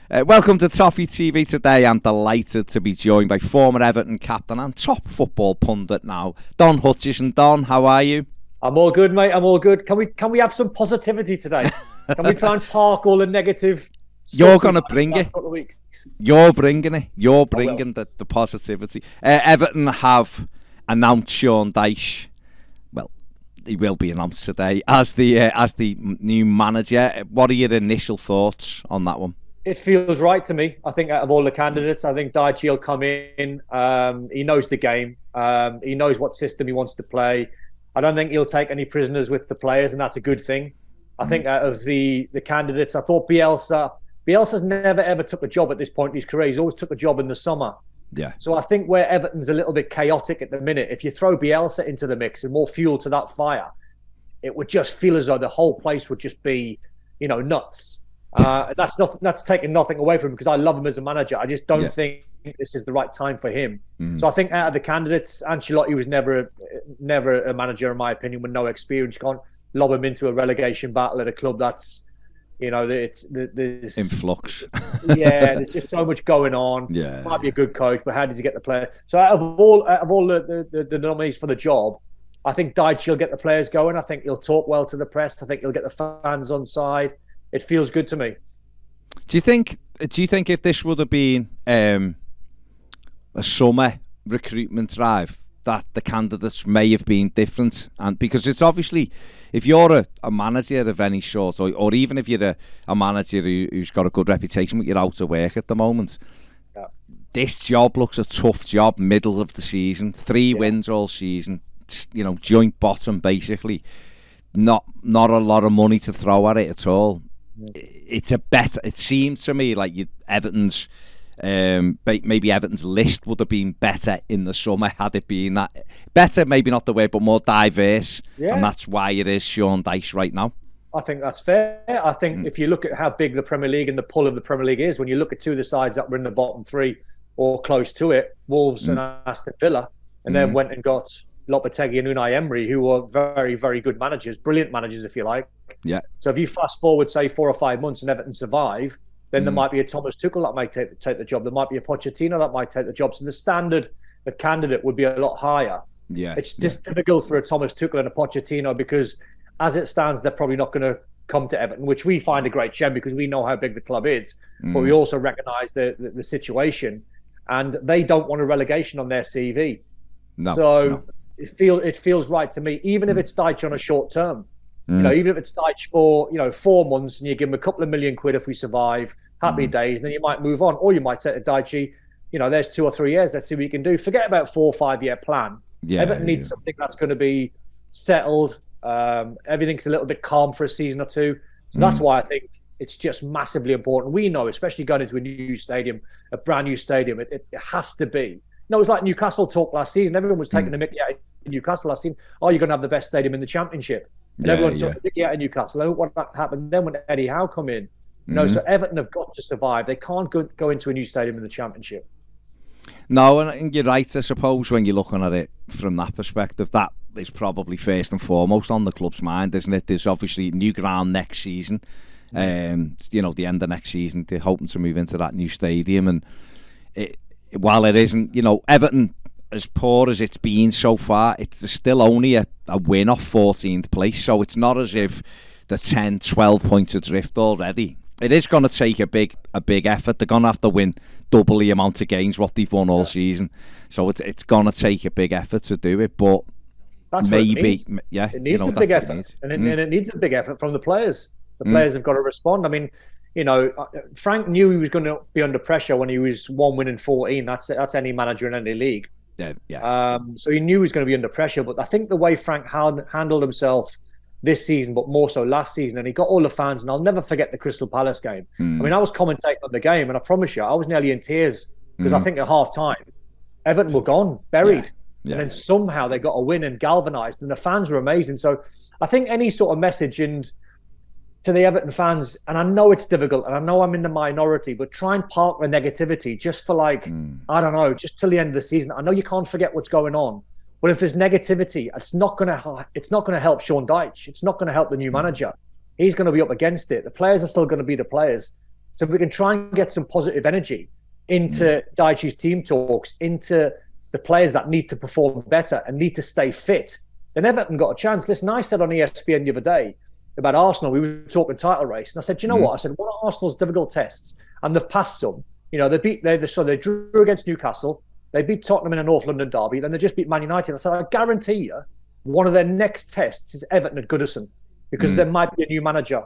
Welcome to Toffee TV today. I'm delighted to be joined by former Everton captain and top football pundit now, Don Hutchison. Don, how are you? I'm all good, mate. I'm all good. Can we have some positivity today? Can we try and park all the negative? You're going to bring it. You're bringing it. You're bringing the positivity. Everton have announced Sean Dyche. Well, he will be announced today as the new manager. What are your initial thoughts on that one? It feels right to me. I think out of all the candidates, I think Dyche will come in. He knows the game. He knows what system he wants to play. I don't think he'll take any prisoners with the players, and that's a good thing. I think out of the candidates, I thought Bielsa's never ever took a job at this point in his career. He's always took a job in the summer. Yeah. So I think where Everton's a little bit chaotic at the minute, if you throw Bielsa into the mix and more fuel to that fire, it would just feel as though the whole place would just be, nuts. That's taking nothing away from him because I love him as a manager. I just don't think this is the right time for him. So I think out of the candidates, Ancelotti was never a manager, in my opinion, with no experience. You can't lob him into a relegation battle at a club that's, there's in flux. There's just so much going on. Yeah, might be a good coach, but how does he get the player? So out of all the nominees for the job, I think Dyche will get the players going. I think he'll talk well to the press. I think he'll get the fans on side. It feels good to me. Do you think if this would have been a summer recruitment drive, that the candidates may have been different? And because it's obviously, if you're a manager of any sort, or even if you're a manager who's got a good reputation but you're out of work at the moment, this job looks a tough job. Middle of the season, 3 wins all season, joint bottom basically. Not a lot of money to throw at it at all. It seems to me like Everton's maybe Everton's list would have been better in the summer had it been that better, maybe not the way, but more diverse, and that's why it is Sean Dyche right now. I think that's fair. I think if you look at how big the Premier League and the pull of the Premier League is, when you look at 2 of the sides that were in the bottom 3 or close to it, Wolves and Aston Villa, and then went and got Lopetegui and Unai Emery, who are very, very good managers, brilliant managers, if you like. Yeah. So if you fast forward, say, 4 or 5 months and Everton survive, then there might be a Thomas Tuchel that might take the job. There might be a Pochettino that might take the job. So the standard of candidate would be a lot higher. Yeah. It's just difficult for a Thomas Tuchel and a Pochettino because as it stands, they're probably not going to come to Everton, which we find a great shame because we know how big the club is. But we also recognise the situation. And they don't want a relegation on their CV. No. It feels right to me, even if it's Dyche on a short term. Even if it's Dyche for 4 months and you give him a couple of million quid if we survive, happy days, and then you might move on. Or you might say to Dyche, there's 2 or 3 years, let's see what you can do. Forget about 4 or 5 year plan. Everton needs something that's going to be settled. Everything's a little bit calm for a season or 2. So that's why I think it's just massively important. We know, especially going into a new stadium, a brand new stadium, it has to be. It was like Newcastle talk last season. Everyone was taking the mickey out in Newcastle last season. Oh, you're going to have the best stadium in the Championship. And everyone took the mickey out in Newcastle. And what happened then when Eddie Howe come in? So Everton have got to survive. They can't go into a new stadium in the Championship. No, and you're right, I suppose, when you're looking at it from that perspective. That is probably first and foremost on the club's mind, isn't it? There's obviously new ground next season. The end of next season, they're hoping to move into that new stadium. And while it isn't, Everton, as poor as it's been so far, it's still only a win off 14th place. So it's not as if they're 10, 12 points adrift already. It is going to take a big effort. They're going to have to win double the amount of games what they've won all season. So it's going to take a big effort to do it. But that's maybe, it needs a big effort. And it needs a big effort from the players. The players have got to respond. I mean, Frank knew he was going to be under pressure when he was 1 win in 14. That's any manager in any league. So he knew he was going to be under pressure. But I think the way Frank handled himself this season, but more so last season, and he got all the fans, and I'll never forget the Crystal Palace game. I mean, I was commentating on the game, and I promise you, I was nearly in tears because I think at half-time, Everton were gone, buried. And then somehow they got a win and galvanised, and the fans were amazing. So I think any sort of message to the Everton fans, and I know it's difficult, and I know I'm in the minority, but try and park the negativity just for I don't know, just till the end of the season. I know you can't forget what's going on, but if there's negativity, it's not going to help Sean Dyche. It's not going to help the new manager. He's going to be up against it. The players are still going to be the players. So if we can try and get some positive energy into Dyche's team talks, into the players that need to perform better and need to stay fit, then Everton got a chance. Listen, I said on ESPN the other day about Arsenal, we were talking title race, and I said, do you know what? I said, one of Arsenal's difficult tests, and they've passed some. You know, they drew against Newcastle, they beat Tottenham in a North London derby, then they just beat Man United. I said, I guarantee you, one of their next tests is Everton at Goodison, because there might be a new manager.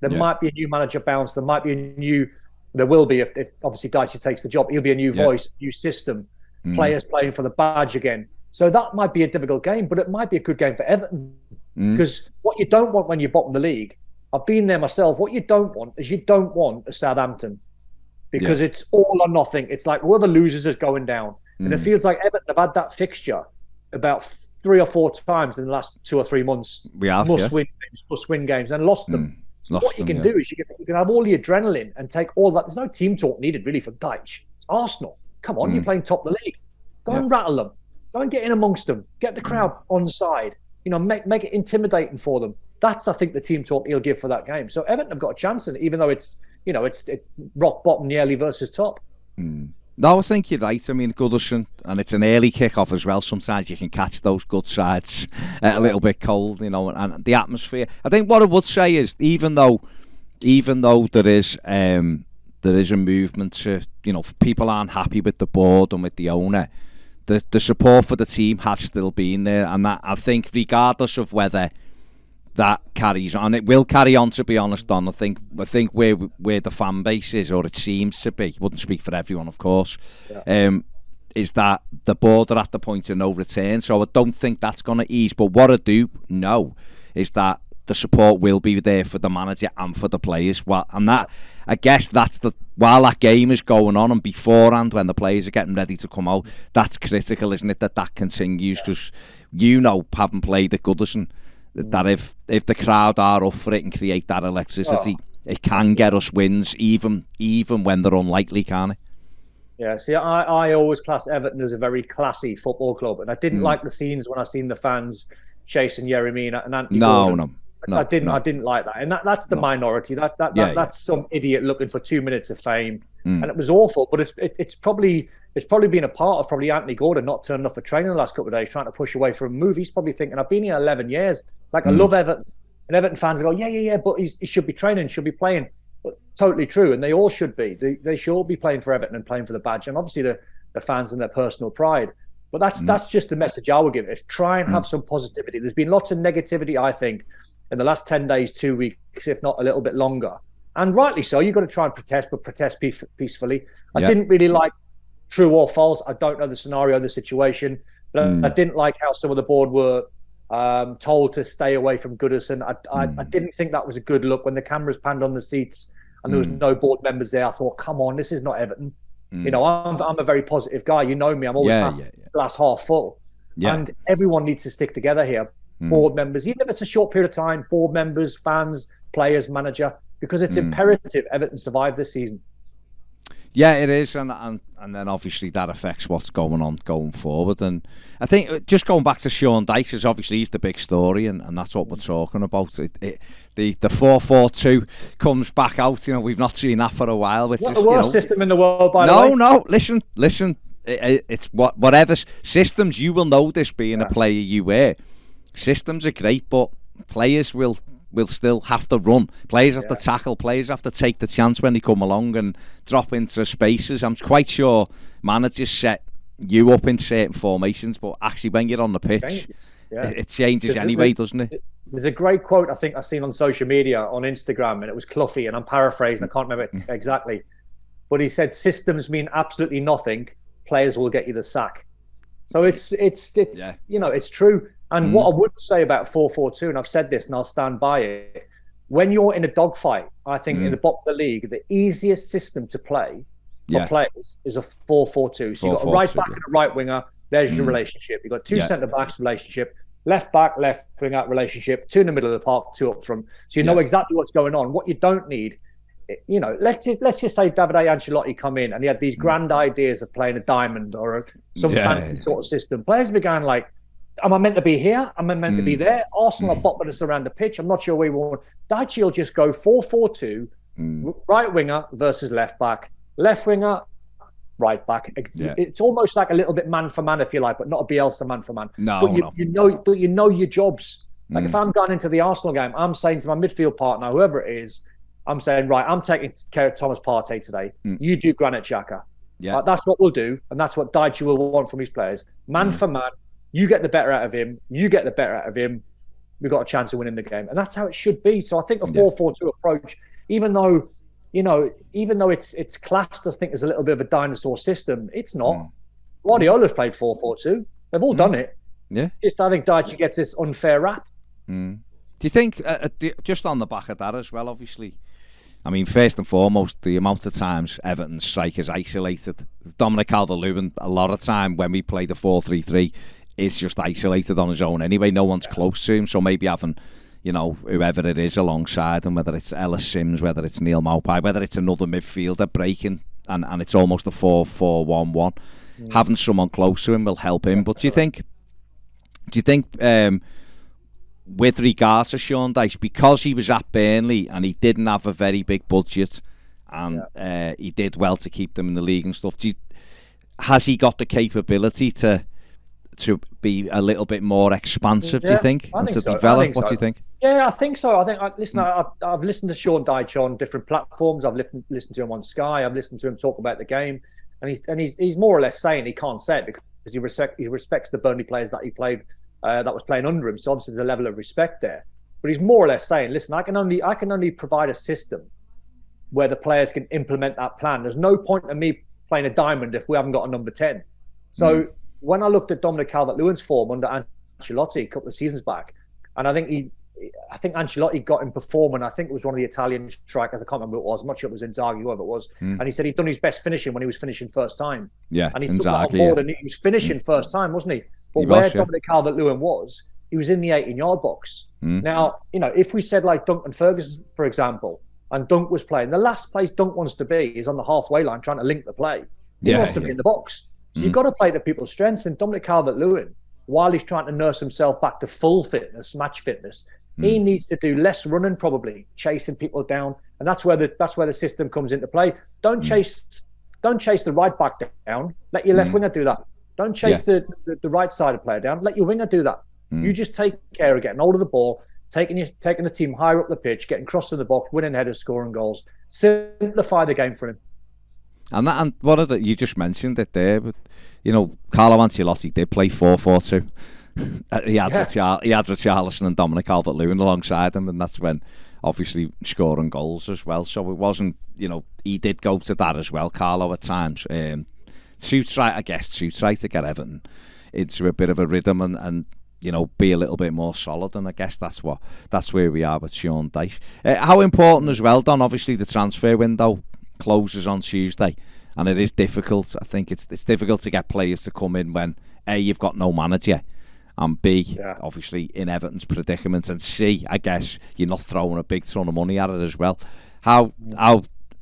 There might be a new manager bounce. There might be a new. There will be if obviously Dyche takes the job. He'll be a new voice, new system, players playing for the badge again. So that might be a difficult game, but it might be a good game for Everton. Because what you don't want when you bottom the league, I've been there myself. What you don't want is a Southampton, because it's all or nothing. It's like whoever loses is going down, and it feels like Everton have had that fixture about 3 or 4 times in the last 2 or 3 months. We have must win games, and lost them. What you can do is you can have all the adrenaline and take all that. There's no team talk needed really for Dyche. It's Arsenal. Come on, you're playing top of the league. Go and rattle them. Go and get in amongst them. Get the crowd on side. You know, make it intimidating for them. That's, I think, the team talk he'll give for that game. So Everton have got a chance in it, even though it's rock bottom nearly versus top. No, I think you're right. I mean, Goodison, and it's an early kick-off as well. Sometimes you can catch those good sides a little bit cold, you know, and the atmosphere. I think what I would say is, even though there is a movement to, you know, people aren't happy with the board and with the owner, the support for the team has still been there, and that, I think, regardless of whether that carries on, it will carry on, to be honest, Don. I think where the fan base is, or it seems to be, wouldn't speak for everyone, of course, is that the board are at the point of no return. So I don't think that's going to ease. But what I do know is that the support will be there for the manager and for the players. Well, and that, I guess, while that game is going on and beforehand, when the players are getting ready to come out, that's critical, isn't it? That continues, because you know, having played at Goodison, that if the crowd are up for it and create that electricity, it can get us wins, even when they're unlikely, can't it? Yeah, see, I always class Everton as a very classy football club, and I didn't like the scenes when I seen the fans chasing Yeremina and Anthony Gordon. I didn't like that, and that's the minority. That's some idiot looking for 2 minutes of fame, and it was awful. But it's probably been a part of Anthony Gordon not turning up for training the last couple of days, trying to push away from a move. He's probably thinking, I've been here 11 years. Like, I love Everton, and Everton fans go, yeah, but he should be training, should be playing. But totally true, and they all should be. They should all be playing for Everton and playing for the badge, and obviously the fans and their personal pride. But that's just the message I would give. Is try and have some positivity. There's been lots of negativity, I think, in the last 10 days, 2 weeks, if not a little bit longer. And rightly so. You've got to try and protest, but protest peacefully. I didn't really like true or false. I don't know the scenario, the situation. But I didn't like how some of the board were told to stay away from Goodison. I didn't think that was a good look. When the cameras panned on the seats and there was no board members there, I thought, come on, this is not Everton. You know, I'm a very positive guy. You know me. I'm always glass half full. And everyone needs to stick together here. Board members, even if it's a short period of time, board members, fans, players, manager, because it's imperative Everton survive this season. Yeah, it is, and then obviously that affects what's going on going forward. And I think, just going back to Sean Dyche, is obviously he's the big story, and that's what we're talking about. The 4-4-2 comes back out. You know, we've not seen that for a while. Which not is, the worst system in the world, by the way. No, listen. It's whatever systems, you will know this being a player you wear. Systems are great, but players will still have to run. Players have to tackle. Players have to take the chance when they come along and drop into spaces. I'm quite sure managers set you up in certain formations, but actually when you're on the pitch, it changes anyway, doesn't it? There's a great quote I think I've seen on social media, on Instagram, and it was Cloughy, and I'm paraphrasing, I can't remember it exactly, but he said, systems mean absolutely nothing, players will get you the sack. So it's you know, it's true. And what I would say about 4-4-2, and I've said this and I'll stand by it, when you're in a dogfight, I think in the bottom of the league, the easiest system to play for players is a 4-4-2. So you've got a right back and a right winger, there's your relationship. You've got two centre-backs relationship, left back, left winger relationship, two in the middle of the park, two up front. So you know exactly what's going on. What you don't need, you know, let's just say Davide Ancelotti come in and he had these grand ideas of playing a diamond or some fancy sort of system. Players began like, am I meant to be here? Am I meant to be there? Arsenal are bopping us around the pitch. I'm not sure where we want. Dyche will just go 4-4-2, Right winger versus left back. Left winger, right back. It's almost like a little bit man for man, if you like, but not a Bielsa man for man. But you know your jobs. Like if I'm going into the Arsenal game, I'm saying to my midfield partner, whoever it is, I'm saying, right, I'm taking care of Thomas Partey today. You do Granit Xhaka. Yeah, that's what we'll do, and that's what Dyche will want from his players. Man for man, you get the better out of him. You get the better out of him. We've got a chance of winning the game, and that's how it should be. So I think a 4-4-2 approach, even though it's classed, I think, as a little bit of a dinosaur system, it's not. Guardiola's played 4-4-2. They've all done it. Yeah. I think Dyche gets this unfair rap. Do you think, just on the back of that as well, obviously, I mean, first and foremost, the amount of times Everton's strike is isolated. Dominic Calvert-Lewin, a lot of time when we play the 4-3-3, is just isolated on his own anyway. No one's close to him, so maybe having, whoever it is alongside him, whether it's Ellis Sims, whether it's Neil Maupay, whether it's another midfielder breaking, and it's almost a 4-4-1-1. Having someone close to him will help him. But do you think, with regards to Sean Dyche, because he was at Burnley and he didn't have a very big budget, and he did well to keep them in the league and stuff, has he got the capability to be a little bit more expansive, do you think? And to develop? What do you think? Yeah, I think so. I've listened to Sean Dyche on different platforms. I've listened to him on Sky. I've listened to him talk about the game, and he's more or less saying he can't say it because he respects the Burnley players that he played, that was playing under him. So obviously there's a level of respect there. But he's more or less saying, listen, I can only provide a system where the players can implement that plan. There's no point in me playing a diamond if we haven't got a number 10. So when I looked at Dominic Calvert-Lewin's form under Ancelotti a couple of seasons back, and I think Ancelotti got him performing. I think it was one of the Italian strikers. I can't remember who it was. I'm not sure it was Inzaghi, whoever it was. And he said he'd done his best finishing when he was finishing first time. Yeah, and he took that on board, and he was finishing first time, wasn't he? But Dominic Calvert-Lewin was, he was in the 18-yard box. Now, if we said like Duncan Ferguson, for example, and Dunk was playing, the last place Dunk wants to be is on the halfway line trying to link the play. He wants to be in the box. So you've got to play to people's strengths. And Dominic Calvert-Lewin, while he's trying to nurse himself back to full fitness, match fitness, he needs to do less running, probably chasing people down, and that's where the system comes into play. Don't chase the right back down. Let your left winger do that. Don't chase the right sided player down. Let your winger do that. You just take care of getting hold of the ball, taking the team higher up the pitch, getting crossed to the box, winning headers, scoring goals. Simplify the game for him. And what are you just mentioned it there, but Carlo Ancelotti did play 4-4-2. He had Richarlison and Dominic Calvert-Lewin alongside him, and that's when obviously scoring goals as well. So it wasn't, he did go to that as well, Carlo, at times. Suits right to get Everton into a bit of a rhythm and be a little bit more solid, and I guess that's where we are with Sean Dyche. How important as well, Don, obviously the transfer window closes on Tuesday, and it is difficult. I think it's difficult to get players to come in when A, you've got no manager, and B, obviously in Everton's predicament, and C, I guess you're not throwing a big ton of money at it as well. How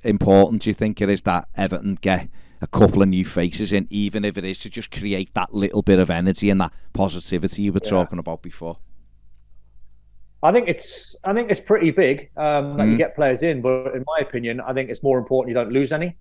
important do you think it is that Everton get a couple of new faces in, even if it is to just create that little bit of energy and that positivity you were talking about before? I think it's pretty big that you get players in, but in my opinion, I think it's more important you don't lose any.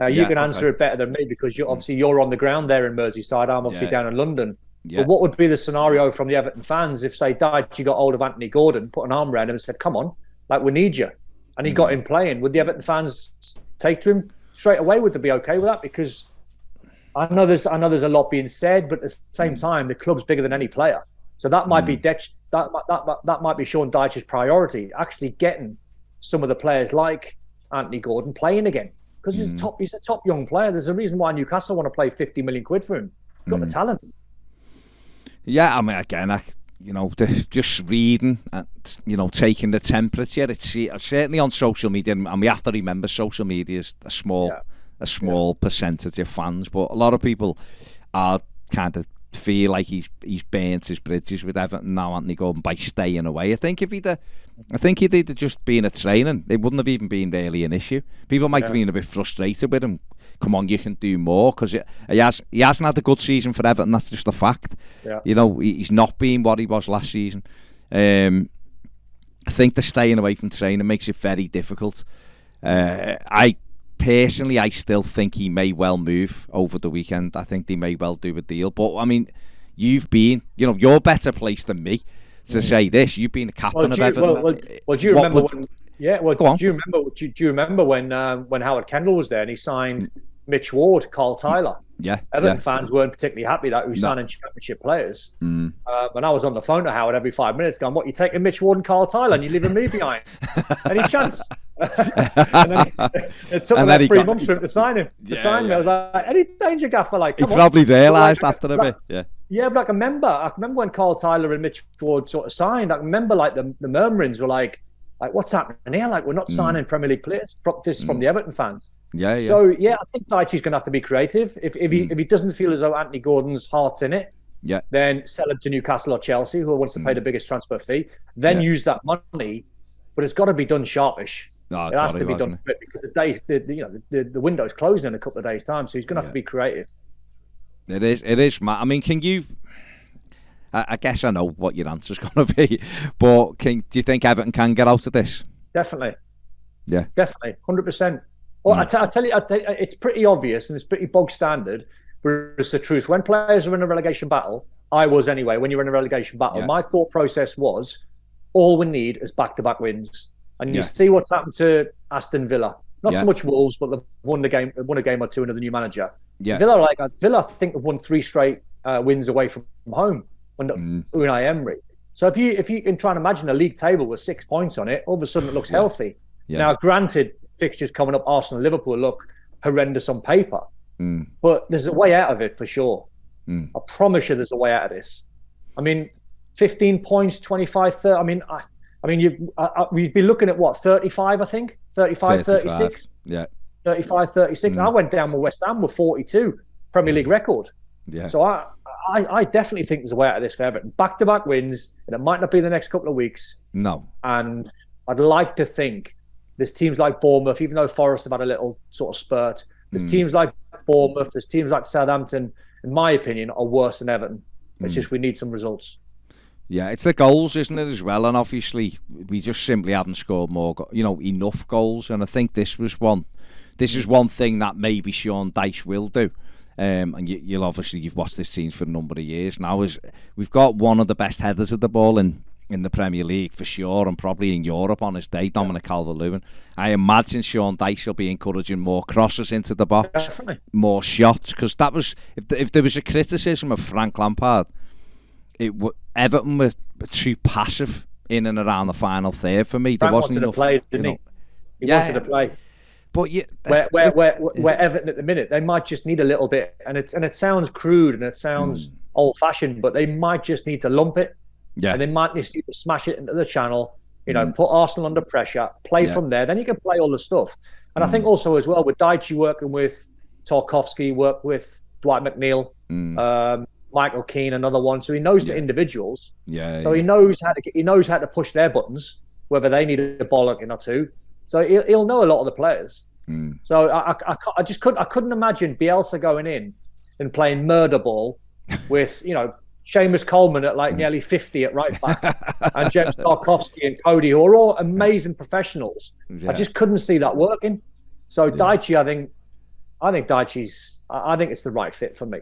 You can answer it better than me because you're on the ground there in Merseyside. I'm obviously down in London. But what would be the scenario from the Everton fans if, say, Dyche got hold of Anthony Gordon, put an arm around him and said, come on, like, we need you, and he got him playing? Would the Everton fans take to him straight away? Would they be okay with that? Because I know there's a lot being said, but at the same time, the club's bigger than any player. So that might be that might be Sean Dyche's priority, actually getting some of the players like Anthony Gordon playing again, because he's a top young player. There's a reason why Newcastle want to play 50 million quid for him. He's got the talent. Yeah, I mean, again, just reading and taking the temperature. It's certainly on social media, and we have to remember social media is a small percentage of fans, but a lot of people are kind of feel like he's burnt his bridges with Everton now, Anthony Gordon, by staying away. I think if he'd just been a training, it wouldn't have even been really an issue. People might have been a bit frustrated with him. Come on, you can do more, because he hasn't had a good season for Everton. That's just a fact. He's not been what he was last season. I think the staying away from training makes it very difficult. I still think he may well move over the weekend. I think they may well do a deal. But I mean, you've been, you're better placed than me to say this. You've been a captain of Everton. Well, do you remember when? Yeah. Well, do you remember when Howard Kendall was there and he signed Mitch Ward, Carl Tyler? Yeah. Everton fans weren't particularly happy that he was signing championship players. And I was on the phone to Howard every 5 minutes going, "What, you taking Mitch Ward and Carl Tyler and you leaving me behind? Any chance?" And then it took about 3 months for him to sign him. I was like, "Any danger, Gaffer?" Like, he probably realised after a bit. Yeah, but I remember when Carl Tyler and Mitch Ward sort of signed. I remember like the murmurings were like, what's happening here? Like, we're not signing Premier League players. This is from the Everton fans. Yeah. So I think Dyche's going to have to be creative. If he doesn't feel as though Anthony Gordon's heart's in it, then sell him to Newcastle or Chelsea, who wants to pay the biggest transfer fee. Then use that money, but it's got to be done sharpish. It has to be done quick because the window's closing in a couple of days' time. So he's going to have to be creative. It is, Matt. I mean, can you? I guess I know what your answer's going to be, but do you think Everton can get out of this? Definitely. Yeah. Definitely, 100%. Well, I tell you, it's pretty obvious and it's pretty bog standard, but it's the truth. When players are in a relegation battle, I was anyway, when you're in a relegation battle, my thought process was, all we need is back-to-back wins. And you see what's happened to Aston Villa. Not so much Wolves, but they've won a game or two under the new manager. Yeah. Villa, I think, have won 3 straight wins away from home under Unai Emery. So if you can try and imagine a league table with 6 points on it, all of a sudden it looks healthy. Yeah. Now, granted, fixtures coming up, Arsenal, Liverpool look horrendous on paper, but there's a way out of it for sure. I promise you, there's a way out of this. I mean, 15 points, 25, 30. I mean, we'd be looking at what, 35? I think 35, 36. Yeah, 35, 36. I went down with West Ham with 42, Premier League record. Yeah. So I definitely think there's a way out of this for Everton. Back-to-back wins, and it might not be the next couple of weeks. No. And I'd like to think there's teams like Bournemouth, even though Forest have had a little sort of spurt. There's teams like Bournemouth, there's teams like Southampton, in my opinion, are worse than Everton. It's just we need some results. Yeah, it's the goals, isn't it, as well? And obviously, we just simply haven't scored more, enough goals. And I think this is one thing that maybe Sean Dyche will do. And you've watched this team for a number of years now. Is we've got one of the best headers of the ball in the Premier League for sure, and probably in Europe on his day, Dominic Calvert-Lewin. I imagine Sean Dyche will be encouraging more crosses into the box, definitely. More shots, because that was if there was a criticism of Frank Lampard, Everton were too passive in and around the final third for me. Frank there wasn't wanted enough to play, didn't he? He wanted to play. But where Everton at the minute, they might just need a little bit, and it sounds crude and it sounds old-fashioned, but they might just need to lump it, and they might just need to smash it into the channel. Put Arsenal under pressure, play from there. Then you can play all the stuff. And I think also as well with Dyche working with Tarkowski, work with Dwight McNeil, Michael Keane, another one. So he knows the individuals. So he knows how to push their buttons, whether they need a bollocking or two. So he'll know a lot of the players. So I couldn't imagine Bielsa going in and playing murder ball with Seamus Coleman at nearly 50 at right back and James Tarkowski and Cody, who are all amazing professionals. I just couldn't see that working. So Dyche, I think it's the right fit for me.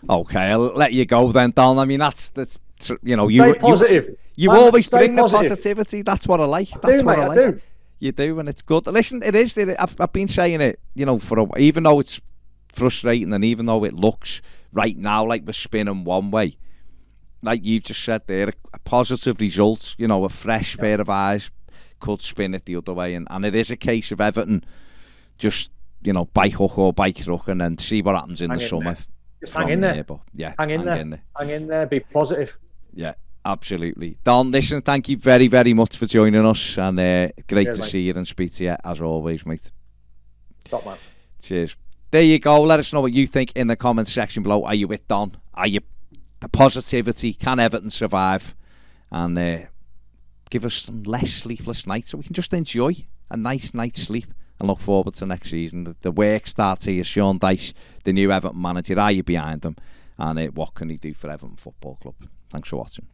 Okay, I'll let you go then, Don. I mean, that's Stay positive. You always bring the positivity. That's what I like. That's what I like. do. You do, and it's good. Listen, it is. I've been saying it, for a while, even though it's frustrating, and even though it looks right now like we're spinning one way, like you've just said there, a positive result. A fresh pair of eyes could spin it the other way, and it is a case of Everton just by hook or by crook, and then see what happens in the summer. Just hang in there. But hang in there. Be positive. Yeah, absolutely. Don, listen, thank you very, very much for joining us, and great to see you and speak to you as always, mate. Top man. Cheers. There you go. Let us know what you think in the comments section below. Are you with Don? Are you the positivity? Can Everton survive? And give us some less sleepless nights so we can just enjoy a nice night's sleep and look forward to next season. The work starts here. Sean Dyche, the new Everton manager. Are you behind him? And what can he do for Everton Football Club? Thanks for watching.